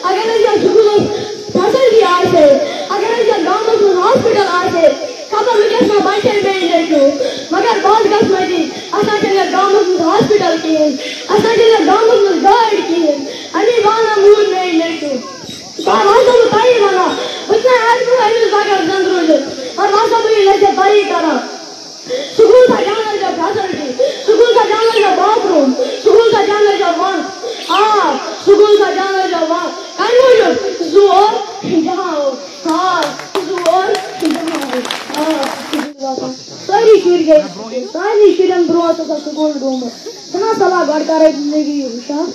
اگر یہ school facility آسے اگر یہ گامس من ہاسپٹل آسے خبر وکس میں بچن بیٚیہِ لیکھو مگر بہت گژھ مٔتی اسان چھنہٕ یتھ گامس منٛز ہاسپٹل کِہیٖنۍ اسان چھنہٕ یتھ گامس منٛز گاڑِ کِہیٖنۍ امی وانان موٗد بیٚیہِ لیکھو واسا بہٕ تۄہی ونان بہٕ چھُس نہٕ أمِس بغٲر زنٛدٕ روٗزِتھ اور واسا بہٕ یہِ لیکھِ تۄہی کران سکول کا جانا جو فیسلٹی سکول کا جانا جو باتھ روم سکول کا جانا جو ون سکول کا جانا جو ون کم موجود زور جہاں ہو ہاں زور جہاں ہو ساری شُرۍ گٔے سارنٕے شُرٮ۪ن برونٛٹھ اوس سکوٗل گوٚمُت چھُنا صلاح گۄڈٕ کرے زندگی ہُشار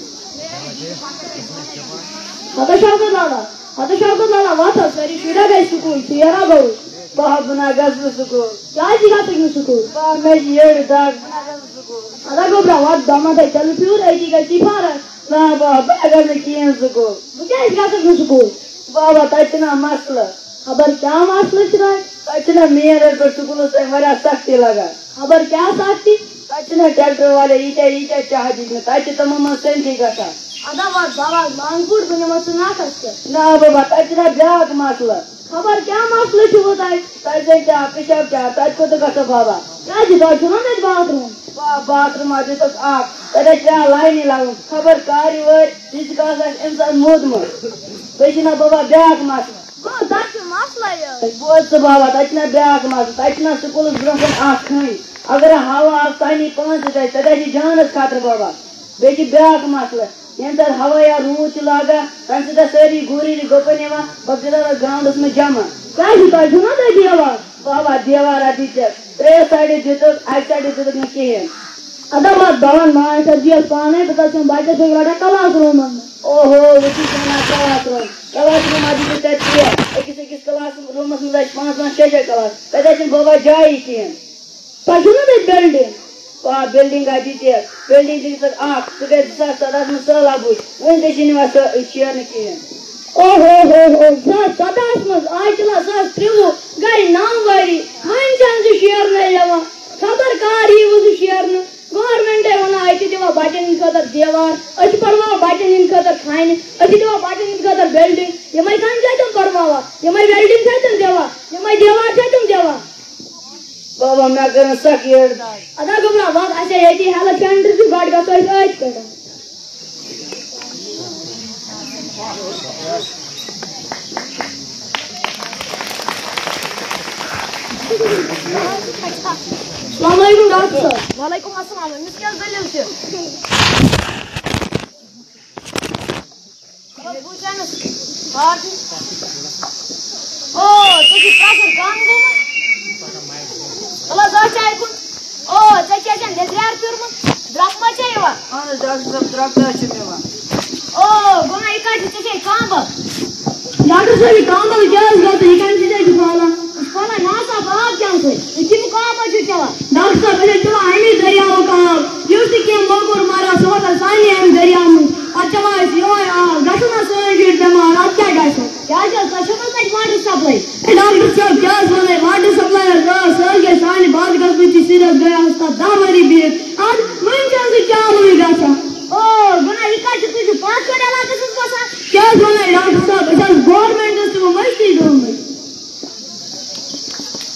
شوکت لالا وَتھ حظ سٲری شُرۍ گٔے سکوٗل ژیرا گوٚو بہٕ نہ گژھٕ نہٕ سکوٗل کیٛازِ گژھکھ نہٕ سکوٗل مےٚ چھِ یٔڈ دگ بہٕ نہ گژھٕ سکوٗل ادا گوٚبرا وَتھ دَمَے چلو پیوٗر أتی گژھی فرق نہ بابا بہٕ گژھٕ نہٕ کِہیٖنۍ سکوٗل بہٕ کیٛازِ گژھکھ نہٕ سکوٗل بابا تَتہِ چھُنا مسلہٕ خبر کیٛاہ مسلہٕ چھُ تَتہِ چھُنا مین روڈ پٮ۪ٹھ سکوٗلَس تانۍ واریاہ سختی لگان خبر کیٛاہ سختی تَتہِ چھِنا ٹریکٹر والے ییٖتیاہ چاہ دِتمٕتۍ تَتہِ چھِ تِمو منٛز سٲنۍسٕے گژھان ادا وَتھ بابا لانٛگپوٗر بہٕ نِمَتھ ژٕ ناکھس پٮ۪ٹھ نہ بابا تَتہِ چھُنا بیٛاکھ مسلہٕ خبر کیٛاہ مسلہٕ چھُ وۄنۍ تۄہہِ تَتہِ زَن چاہ پِشاب چاہ تَتہِ کوٚت گژھو بابا کیٛازِ تۄہہِ چھُو نا تَتہِ باتھ روٗم باتھ روٗم حظ دِتُکھ اکھ تَتہِ حظ چھِ پٮ۪وان لاینہِ لاگُن خبر کارِ وٲرۍ ییٖتِس کالس آسہِ اِنسان موٗدمُت بیٚیہِ چھُنا بابا بیٛاکھ مسلہٕ گوٚو تَتہِ چھُ مسلے یہِ بوز ژٕ بابا تَتہِ چھُنا بیٛاکھ مسلہٕ تَتہِ چھُنا سکوٗلَس برونٛہہ کُن اکھ کھٔنۍ اگر ہوا آو تانی پانٛژھ تَتہِ حظ چھِ جانَس خطرٕ بابا بیٚیہِ چھِ بیٛاکھ مسلہٕ ییٚمہِ ساتہٕ ہوا یا روٗد چھُ لاگان تَمہِ سۭتۍ سٲری گُرۍ گُپن یِوان پَتہٕ چھِ تَتھ گراوُنٛڈَس منٛز جمع کیٛازِ تۄہہِ چھُو نا تَتہِ دیوار بابا دیوارا دِژٕکھ ترٛیٚیو سایڈٕ دِتُکھ اَکہِ سایڈٕ دِتُکھ نہٕ کِہیٖنۍ ادا وَتھ بہٕ وَنہٕ ماے سَبزِیَس پانَے بہٕ تَتھ چھُم بَچَس سۭتۍ رَٹان کلاس روٗمَن منٛز اوہو وٕچھِو کلاس روٗم حظ دِتُکھ تَتہِ کینٛہہ أکِس کلاس روٗمَس منٛز آسہِ 5-6 کلاس تَتہِ حظ چھِنہٕ بابا جایی کِہیٖنۍ تۄہہِ چھُو نا تَتہِ بِلڈِنٛگ آ بِلڈِنٛگ حظ دِژٕکھ بِلڈِنٛگ دِژٕکھ اکھ سُہ گٔے 2017 منٛز سہلابٕچ وُنہِ تہِ چھِنہٕ یِوان سۄ شیرنہٕ کِہیٖنۍ اوہو 2017 منٛز آز چلان 2023 گٔے 9 ؤری وۄنۍ چھَنہٕ سُہ شیرنَے یِوان خبر کر ییٖوٕ سُہ شیرنہٕ گورمٮ۪نٛٹے وَنان أسۍ چھِ دِوان بَچَن ہِنٛدِ خٲطرٕ دیوار أسۍ چھِ پَرناوان بَچَن ہِنٛدِ خٲطرٕ کھَنہِ أسۍ چھِ دِوان بَچَن ہِنٛدِ خٲطرٕ بِلڈِنٛگ یِمَے کھَنہِ چھِ تِم پَرناوان یِمَے بِلڈِنٛگ چھِ تِم دِوان یِمَے دیوار چھِ تِم دِوان بابا مےٚ کٔرٕن سَکھ یٔڈ دگ ادا گوٚبرا وَتھ اَسے ییٚتی ہیلٕتھ سینٹر چھُ گۄڈٕ گژھو أسۍ أتھۍ پٮ۪ٹھ السلام علیکم ڈاکٹر صٲب وعلیکم السلام أمِس کیٛاہ دٔلیٖل چھِ او ژےٚ چھُے پرٛٮ۪شَر کم گوٚمُت وَلہٕ حظ ٲس چاے کُن او ژےٚ کیٛاہ چھےٚ لیٚدریٛار پھیوٗرمُت درٛۄکھ ما چھےٚ یِوان اہن حظ ڈاکٹر صٲب درٛۄکھ حظ چھِم یِوان او گوٚو نا یہِ کَتہِ ژےٚ چھے کامبَل ڈاکٹر صٲب یہِ کامبل کیٛاہ حظ گوٚو تہٕ یہِ کَمہِ سۭتۍ حظ چھُ پھہلان یہِ چھُ پھہلان ناصاف آب چٮ۪نہٕ سۭتۍ یہِ کَمیُک آب حظ چھُ چٮ۪وان ڈاکٹر صٲب أسۍ حظ چلان اَمی دٔریاوُک آب یُس تہِ کینٛہہ موقعہٕ ماران سُہ واتان سانی اَمہِ دٔریاو منٛز پَتہٕ چٮ۪وان أسۍ یِہوے آب گژھو نا سٲنۍ شُرۍ بٮ۪مار اَدٕ کیٛاہ گژھِ کیٛازِ حظ تۄہہِ چھُو نہٕ تَتہِ واٹر سپلاے ہے ڈاکٹر صٲب کیٛاہ حظ وَنَے واٹر سپلاے حظ ٲس سُہ حظ گٔے سانہِ باد گژھنٕچی سۭتۍ حظ گٔے اَز تَتھ 10 ؤری بِہِتھ اَدٕ وۄنۍ چھَنہٕ سُہ چالوٕے گژھان او گوٚو نا یہِ کَتہِ چھُ تُہۍ چھُو پانٛژھ علاقَس منٛز بسان کیٛاہ حظ وَنَے ڈاکٹر صٲب أسۍ حظ گورمٮ۪نٛٹَس تہِ وۄنۍ مٔشتٕے گٔمٕتۍ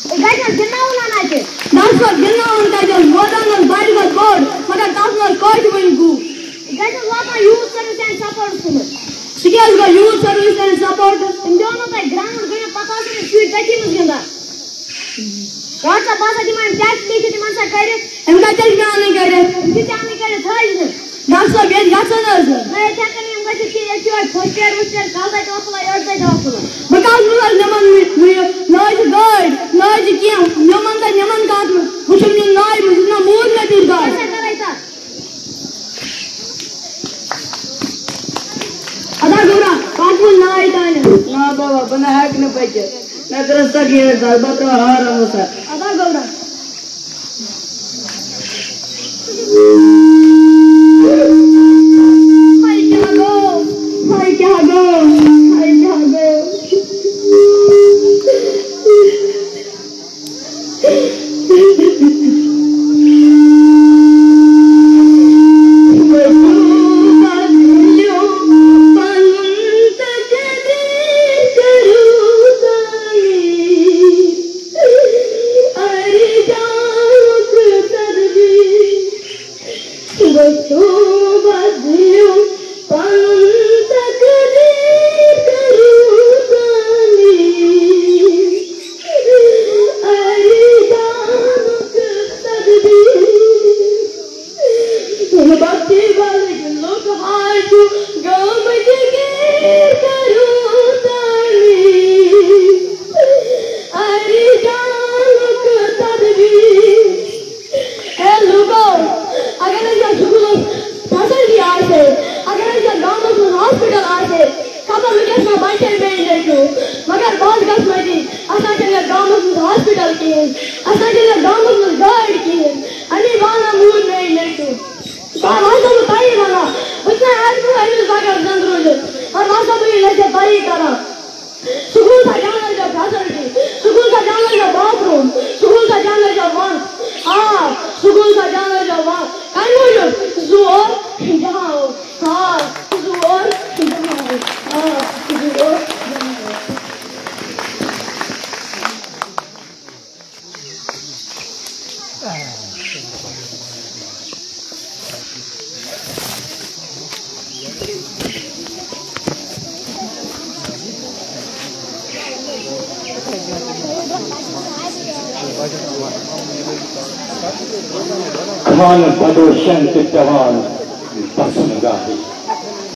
تُہۍ کَتہِ حظ گِنٛدناوُن اَتہِ ڈاکٹر صٲب گِنٛدناوُن کَتہِ حظ واتان حظ بَڑِ کھۄتہٕ بوٚڑ مگر تَتھ منٛز کوٚٹہِ وۄنۍ گوٚو یہِ کَتہِ حظ واتان یوٗتھ سٔروِس اینٛڈ سپورٹٕس منٛز سُہ کیٛاہ حظ گوٚو یوٗتھ سٔروِس اینٛڈ سپورٹٕس تِم دِوان تۄہہِ گرٛاوُنٛڈ گٔیِو پَتہٕ آسان یِم شُرۍ تٔتھی منٛز گِنٛدان ڈاکٹر صٲب بہٕ ہسا دِمہٕ یِم ٹٮ۪سٹ لیٖکھِتھ یِمن سا کٔرِتھ أمۍ کَتہِ حظ پیٚوان کٔرِتھ یِم چھِ ژےٚ کٔرِتھ تھٲیزِ ڈاکٹر صٲب ییٚتہِ گژھن حظ نہ ییٚتہِ ہٮ۪کَن یِم گٔژھِتھ کِہیٖنۍ ییٚتہِ چھِ یِہوٚے فٔسٹ ایڈ وٕسٹ ایڈ کَلہٕ تَتہِ اوکُلا أڑۍ تَتہِ اوکُلا بہٕ کَتھ منٛز حظ نِمن نہ حظ چھِ گٲڑۍ نہ حظ چھِ کینٛہہ نِمن تہٕ نِمن کَتھ منٛز بہٕ چھُم نِنہٕ نایہِ منٛز یہِ چھُنا موٗد مےٚ تِژھ گاڑِ کیٛاہ کَرے تَتھ ادا گوٚبرا پَکوُن نایہِ تانۍ نہ بابا بہٕ نہ ہٮ۪کہٕ نہٕ پٔکِتھ مےٚ کٔرٕن سَکھ یٔڈ دگ بہٕ ترٛاوٕ ہارَن سَر ادا گوٚبرا ہاے کیٛاہ گوٚو ہاے کیٛاہ گوٚو ہاے کیٛاہ گوٚو Khan Badoshan Titawan Basmagahi.